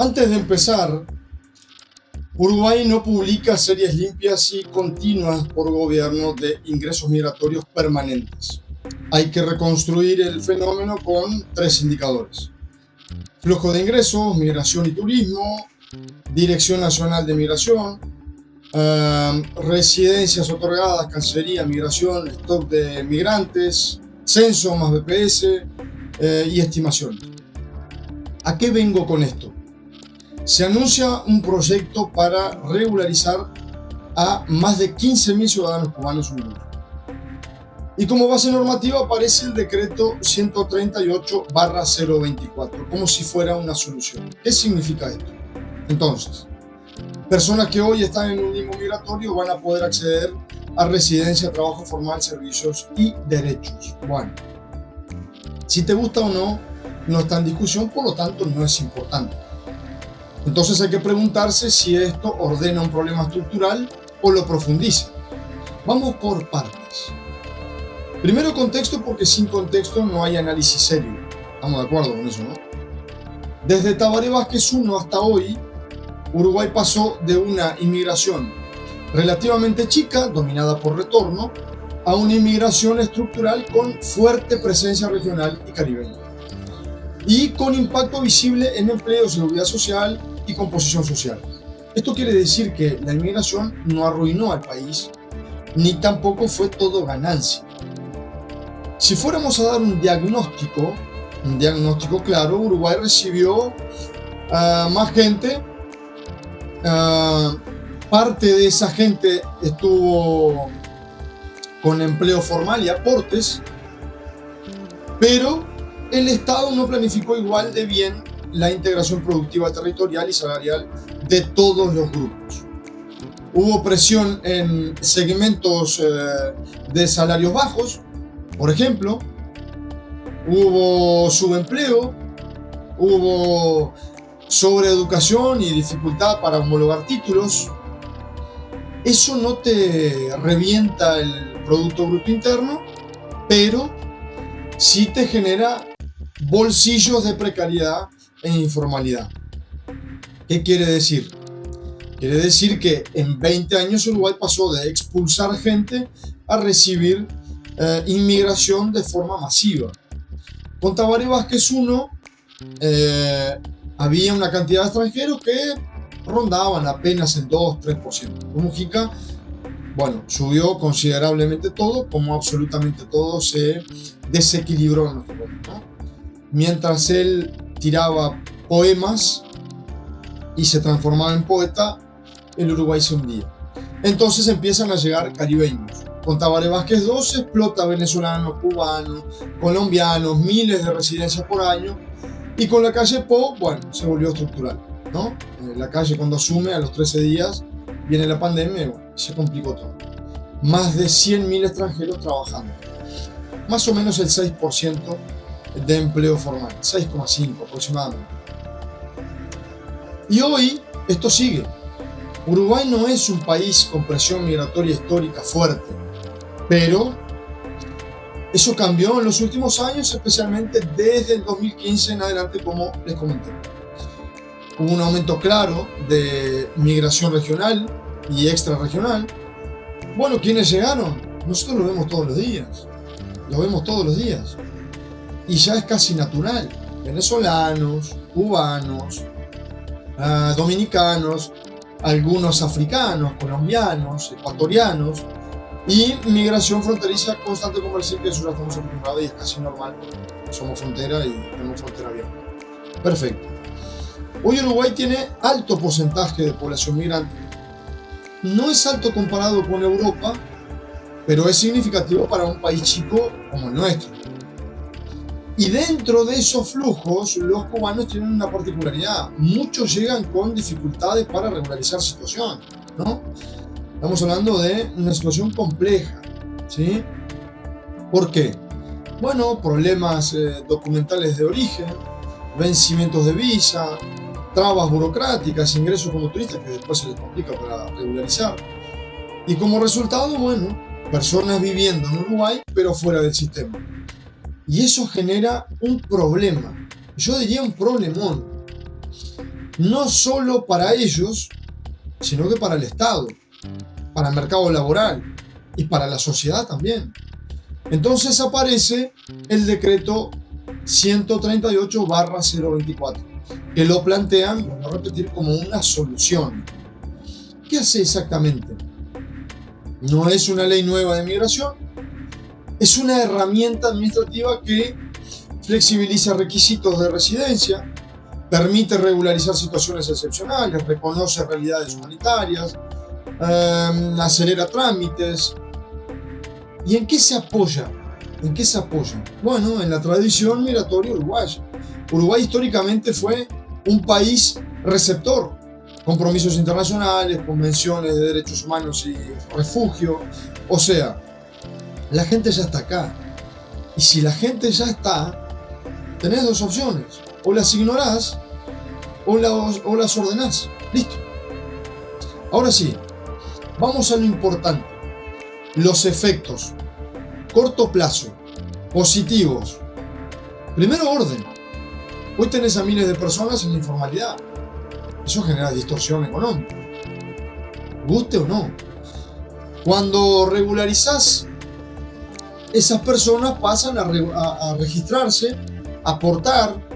Antes de empezar, Uruguay no publica series limpias y continuas por gobierno de ingresos migratorios permanentes. Hay que reconstruir el fenómeno con tres indicadores: flujo de ingresos, migración y turismo, Dirección Nacional de Migración, residencias otorgadas, Cancillería, Migración, stock de migrantes, censo más BPS y estimaciones. ¿A qué vengo con esto? Se anuncia un proyecto para regularizar a más de 15.000 ciudadanos cubanos en Uruguay. Y como base normativa aparece el decreto 138/024, como si fuera una solución. ¿Qué significa esto? Entonces, personas que hoy están en un limbo migratorio van a poder acceder a residencia, trabajo formal, servicios y derechos. Bueno, si te gusta o no, no está en discusión, por lo tanto no es importante. Entonces hay que preguntarse si esto ordena un problema estructural o lo profundiza. Vamos por partes. Primero, contexto, porque sin contexto no hay análisis serio. Estamos de acuerdo con eso, ¿no? Desde Tabaré Vázquez I hasta hoy, Uruguay pasó de una inmigración relativamente chica, dominada por retorno, a una inmigración estructural con fuerte presencia regional y caribeña, y con impacto visible en empleo, seguridad social y composición social. Esto quiere decir que la inmigración no arruinó al país, ni tampoco fue todo ganancia. Si fuéramos a dar un diagnóstico claro, Uruguay recibió más gente, parte de esa gente estuvo con empleo formal y aportes, pero el Estado no planificó igual de bien la integración productiva, territorial y salarial de todos los grupos. Hubo presión en segmentos de salarios bajos, por ejemplo, hubo subempleo, hubo sobreeducación y dificultad para homologar títulos. Eso no te revienta el Producto Bruto Interno, pero sí te genera bolsillos de precariedad e informalidad. ¿Qué quiere decir? Quiere decir que en 20 años Uruguay pasó de expulsar gente a recibir inmigración de forma masiva. Con Tabaré Vázquez I había una cantidad de extranjeros que rondaban apenas el 2-3%. Con Mujica, bueno, subió considerablemente todo, como absolutamente todo se desequilibró en nuestro país, ¿no? Mientras él tiraba poemas y se transformaba en poeta, el Uruguay se hundía. Entonces empiezan a llegar caribeños. Con Tabaré Vázquez II se explota venezolanos, cubanos, colombianos, miles de residencias por año. Y con la calle Pou, bueno, se volvió estructural, ¿no? La calle, cuando asume, a los 13 días viene la pandemia y bueno, se complicó todo. Más de 100.000 extranjeros trabajando. Más o menos el 6% de empleo formal, 6,5 aproximadamente. Y hoy esto sigue. Uruguay no es un país con presión migratoria histórica fuerte, pero eso cambió en los últimos años, especialmente desde el 2015 en adelante, como les comenté. Hubo un aumento claro de migración regional y extrarregional. Bueno, ¿quiénes llegaron? Nosotros lo vemos todos los días. Lo vemos todos los días. Y ya es casi natural. Venezolanos, cubanos, dominicanos, algunos africanos, colombianos, ecuatorianos, y migración fronteriza constante comercial, que eso ya estamos acostumbrados y es casi normal. Somos frontera y tenemos frontera abierta. Perfecto. Hoy Uruguay tiene alto porcentaje de población migrante. No es alto comparado con Europa, pero es significativo para un país chico como el nuestro. Y dentro de esos flujos, los cubanos tienen una particularidad. Muchos llegan con dificultades para regularizar situación, ¿no? Estamos hablando de una situación compleja, ¿sí? ¿Por qué? Bueno, problemas documentales de origen, vencimientos de visa, trabas burocráticas, ingresos como turistas que después se les complica para regularizar. Y como resultado, bueno, personas viviendo en Uruguay pero fuera del sistema. Y eso genera un problema, yo diría un problemón. no solo para ellos, sino que para el Estado, para el mercado laboral y para la sociedad también. Entonces aparece el decreto 138/024, que lo plantean, voy a repetir, como una solución. ¿Qué hace exactamente? No es una ley nueva de migración, es una herramienta administrativa que flexibiliza requisitos de residencia, permite regularizar situaciones excepcionales, reconoce realidades humanitarias, acelera trámites. ¿Y en qué se apoya? ¿En qué se apoya? Bueno, en la tradición migratoria uruguaya. Uruguay históricamente fue un país receptor, compromisos internacionales, convenciones de derechos humanos y refugio. O sea, la gente ya está acá. Y si la gente ya está, tenés dos opciones. O las ignorás o las ordenás. Listo. Ahora sí, vamos a lo importante. Los efectos. Corto plazo. Positivos. Primero, orden. Hoy tenés a miles de personas en la informalidad. Eso genera distorsión económica. Guste o no. Cuando regularizás, esas personas pasan a registrarse, aportar,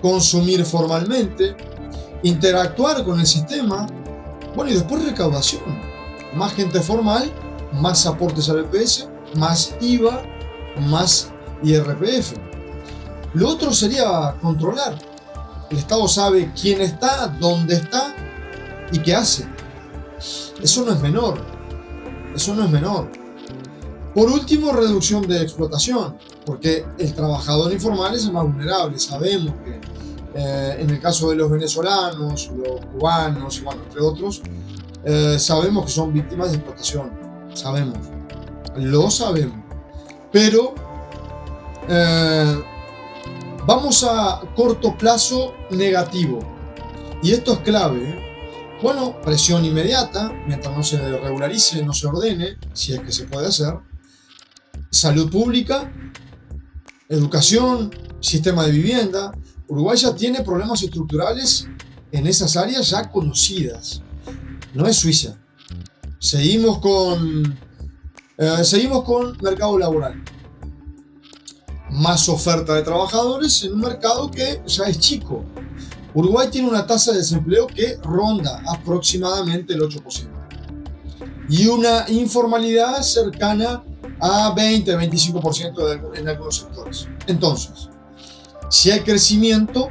consumir formalmente, interactuar con el sistema. Bueno, y después recaudación. Más gente formal, más aportes al EPS, más IVA, más IRPF. Lo otro sería controlar. El Estado sabe quién está, dónde está y qué hace. Eso no es menor. Eso no es menor. Por último, reducción de explotación, porque el trabajador informal es el más vulnerable. Sabemos que en el caso de los venezolanos, los cubanos, y bueno, entre otros, sabemos que son víctimas de explotación. Sabemos. Lo sabemos. Pero vamos a corto plazo negativo. Y esto es clave. Bueno, presión inmediata, mientras no se regularice, no se ordene, si es que se puede hacer. Salud pública, educación, sistema de vivienda. Uruguay ya tiene problemas estructurales en esas áreas ya conocidas. No es Suiza. Seguimos con mercado laboral. Más oferta de trabajadores en un mercado que ya es chico. Uruguay tiene una tasa de desempleo que ronda aproximadamente el 8%. Y una informalidad cercana a 20-25% en algunos sectores. Entonces, si hay crecimiento,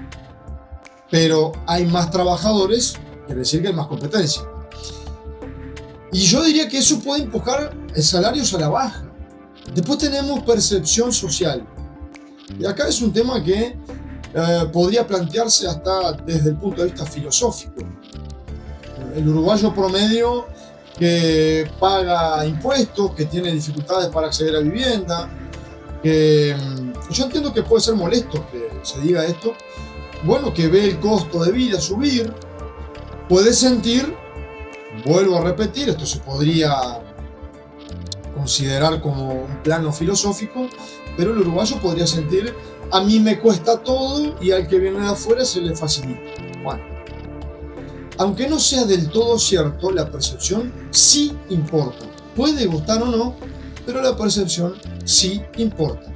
pero hay más trabajadores, quiere decir que hay más competencia. Y yo diría que eso puede empujar salarios a la baja. Después tenemos percepción social. Y acá es un tema que podría plantearse hasta desde el punto de vista filosófico. El uruguayo promedio que paga impuestos, que tiene dificultades para acceder a vivienda, que yo entiendo que puede ser molesto que se diga esto, bueno, que ve el costo de vida subir, puede sentir, vuelvo a repetir, esto se podría considerar como un plano filosófico, pero el uruguayo podría sentir, a mí me cuesta todo y al que viene de afuera se le facilita. Bueno, aunque no sea del todo cierto, la percepción sí importa. Puede gustar o no, pero la percepción sí importa.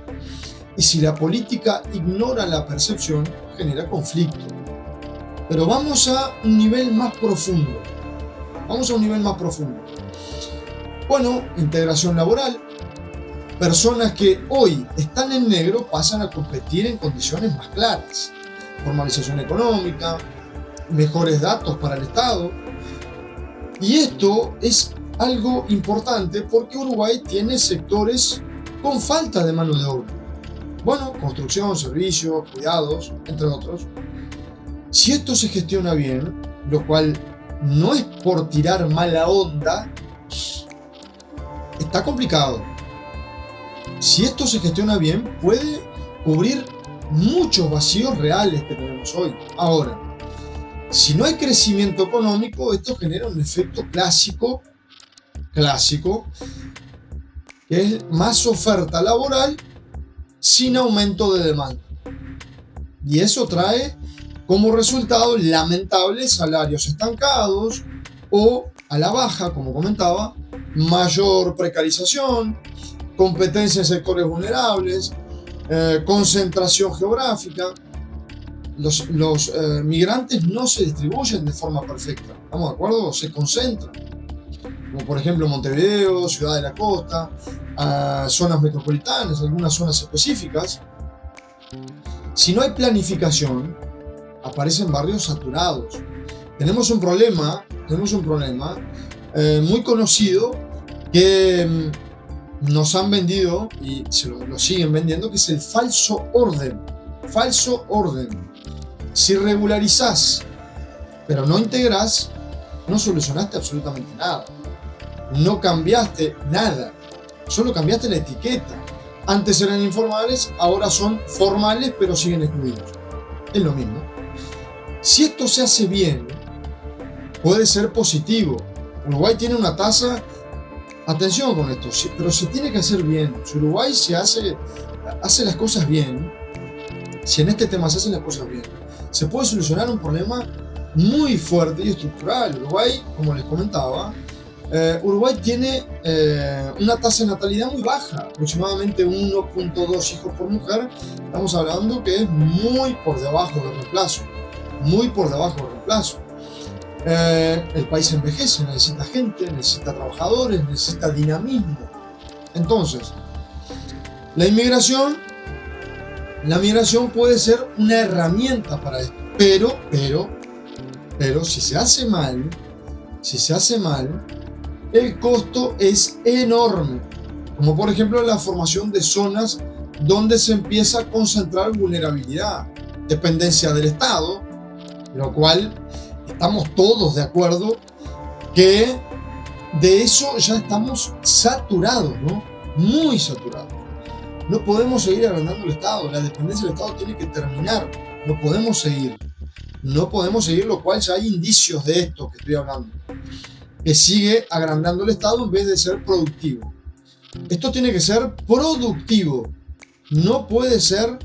Y si la política ignora la percepción, genera conflicto. Pero vamos a un nivel más profundo. Bueno, integración laboral. Personas que hoy están en negro pasan a competir en condiciones más claras. Formalización económica, mejores datos para el Estado. Y esto es algo importante porque Uruguay tiene sectores con falta de mano de obra. Bueno, construcción, servicios, cuidados, entre otros. Si esto se gestiona bien, lo cual no es por tirar mala onda, está complicado. Si esto se gestiona bien, puede cubrir muchos vacíos reales que tenemos hoy. Ahora, si no hay crecimiento económico, esto genera un efecto clásico, que es más oferta laboral sin aumento de demanda. Y eso trae Como resultado, lamentables salarios estancados o a la baja, como comentaba, mayor precarización, competencia en sectores vulnerables, concentración geográfica. Los migrantes no se distribuyen de forma perfecta, ¿estamos de acuerdo? Se concentran, como por ejemplo Montevideo, Ciudad de la Costa, zonas metropolitanas, algunas zonas específicas. Si no hay planificación, aparecen barrios saturados. Tenemos un problema muy conocido que nos han vendido y se lo siguen vendiendo, que es el falso orden. Falso orden. Si regularizás, pero no integrás, no solucionaste absolutamente nada. No cambiaste nada. Solo cambiaste la etiqueta. Antes eran informales, ahora son formales, pero siguen excluidos. Es lo mismo. Si esto se hace bien, puede ser positivo. Uruguay tiene una tasa, atención con esto, pero se tiene que hacer bien. Si Uruguay hace las cosas bien, si en este tema se hacen las cosas bien, se puede solucionar un problema muy fuerte y estructural. Uruguay, como les comentaba, Uruguay tiene una tasa de natalidad muy baja, aproximadamente 1.2 hijos por mujer. Estamos hablando que es muy por debajo del reemplazo. Muy por debajo del reemplazo. El país envejece, necesita gente, necesita trabajadores, necesita dinamismo. Entonces, la migración puede ser una herramienta para esto, pero si se hace mal, el costo es enorme. Como por ejemplo la formación de zonas donde se empieza a concentrar vulnerabilidad, dependencia del Estado, lo cual estamos todos de acuerdo que de eso ya estamos saturados, ¿no? Muy saturados. No podemos seguir agrandando el Estado, la dependencia del Estado tiene que terminar, no podemos seguir, lo cual ya hay indicios de esto que estoy hablando, que sigue agrandando el Estado en vez de ser productivo. Esto tiene que ser productivo, no puede ser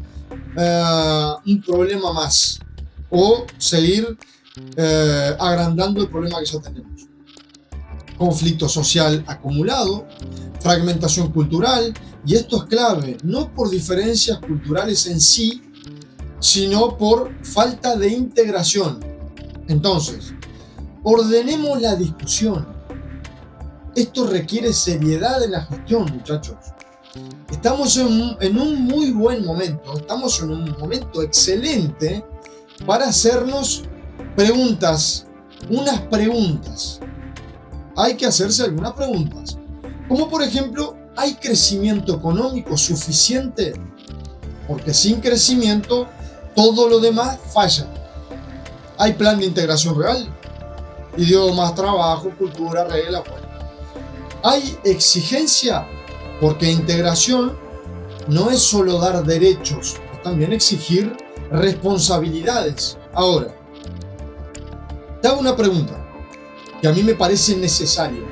un problema más o seguir agrandando el problema que ya tenemos. Conflicto social acumulado, fragmentación cultural, y esto es clave, no por diferencias culturales en sí, sino por falta de integración. Entonces, ordenemos la discusión. Esto requiere seriedad en la gestión, muchachos. Estamos en un muy buen momento, estamos en un momento excelente para hacernos preguntas, unas preguntas. Hay que hacerse algunas preguntas, como por ejemplo, ¿hay crecimiento económico suficiente? Porque sin crecimiento, todo lo demás falla. ¿Hay plan de integración real? Idiomas, trabajo, cultura, reglas. Bueno. ¿Hay exigencia? Porque integración no es solo dar derechos, es también exigir responsabilidades. Ahora, te hago una pregunta que a mí me parece necesaria.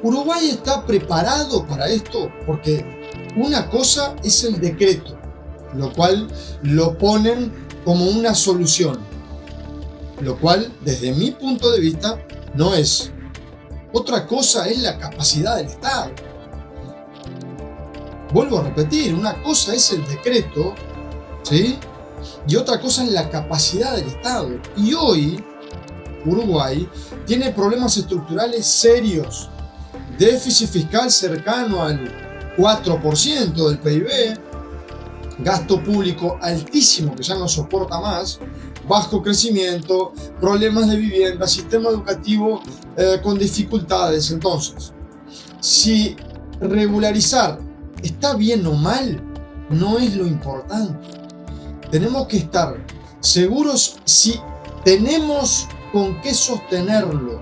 ¿Uruguay está preparado para esto? Porque una cosa es el decreto, lo cual lo ponen como una solución, lo cual desde mi punto de vista no es. Otra cosa es la capacidad del Estado. Vuelvo a repetir, una cosa es el decreto, ¿sí? Y otra cosa es la capacidad del Estado. Y hoy Uruguay tiene problemas estructurales serios, déficit fiscal cercano al 4% del PIB, gasto público altísimo que ya no soporta más, bajo crecimiento, problemas de vivienda, sistema educativo con dificultades. Entonces, si regularizar está bien o mal, no es lo importante. Tenemos que estar seguros si tenemos con qué sostenerlo.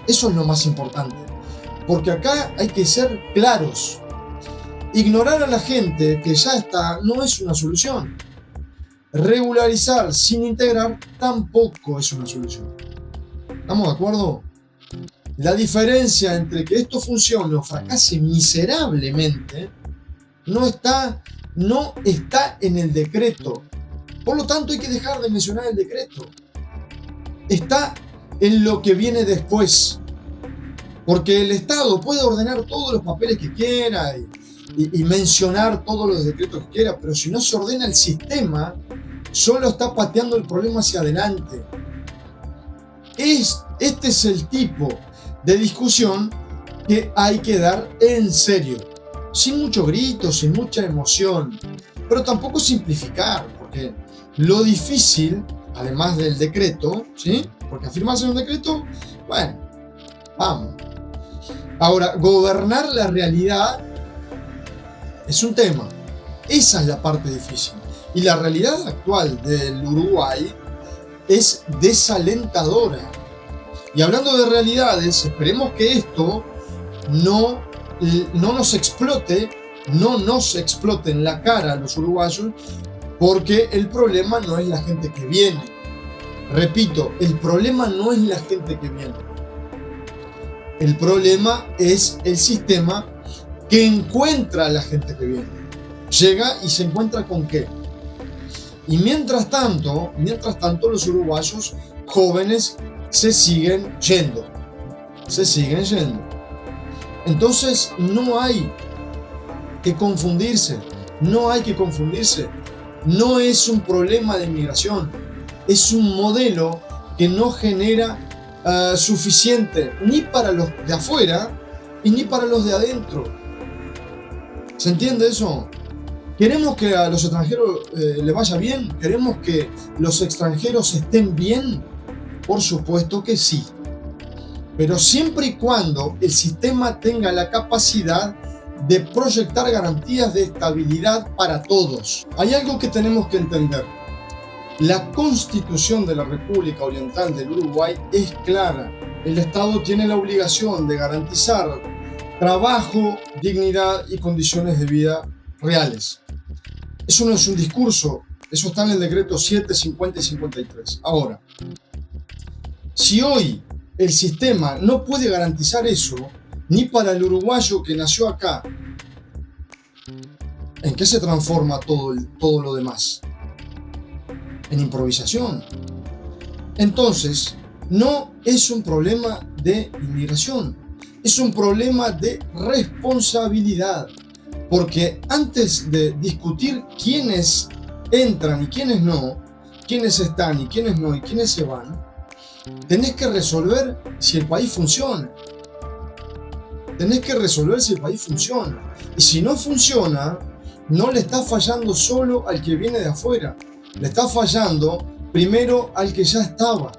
Eso es lo más importante. Porque acá hay que ser claros. Ignorar a la gente que ya está no es una solución. Regularizar sin integrar tampoco es una solución. ¿Estamos de acuerdo? La diferencia entre que esto funcione o fracase miserablemente no está en el decreto, Por lo tanto, hay que dejar de mencionar el decreto. Está en lo que viene después. Porque el Estado puede ordenar todos los papeles que quiera y mencionar todos los decretos que quiera, pero si no se ordena el sistema, solo está pateando el problema hacia adelante. Este es el tipo de discusión que hay que dar en serio, sin mucho grito, sin mucha emoción, pero tampoco simplificar, porque lo difícil, además del decreto, ¿sí? Porque afirmarse en un decreto, bueno, vamos. Ahora, gobernar la realidad es un tema. Esa es la parte difícil. Y la realidad actual del Uruguay es desalentadora. Y hablando de realidades, esperemos que esto no nos explote en la cara a los uruguayos, porque el problema no es la gente que viene. Repito, el problema no es la gente que viene. El problema es el sistema que encuentra a la gente que viene. Llega y se encuentra con qué. Y mientras tanto, los uruguayos jóvenes se siguen yendo. Entonces no hay que confundirse. No es un problema de inmigración. Es un modelo que no genera suficiente ni para los de afuera y ni para los de adentro. ¿Se entiende eso? ¿Queremos que a los extranjeros les vaya bien? ¿Queremos que los extranjeros estén bien? Por supuesto que sí. Pero siempre y cuando el sistema tenga la capacidad de proyectar garantías de estabilidad para todos. Hay algo que tenemos que entender. La Constitución de la República Oriental del Uruguay es clara. El Estado tiene la obligación de garantizar trabajo, dignidad y condiciones de vida reales. Eso no es un discurso, eso está en el decreto 7, 50 y 53. Ahora, si hoy el sistema no puede garantizar eso, ni para el uruguayo que nació acá, ¿en qué se transforma todo lo demás? En improvisación. Entonces, no es un problema de inmigración, es un problema de responsabilidad. Porque antes de discutir quiénes entran y quiénes no, quiénes están y quiénes no y quiénes se van, tenés que resolver si el país funciona. Y si no funciona, no le está fallando solo al que viene de afuera. Le está fallando primero al que ya estaba.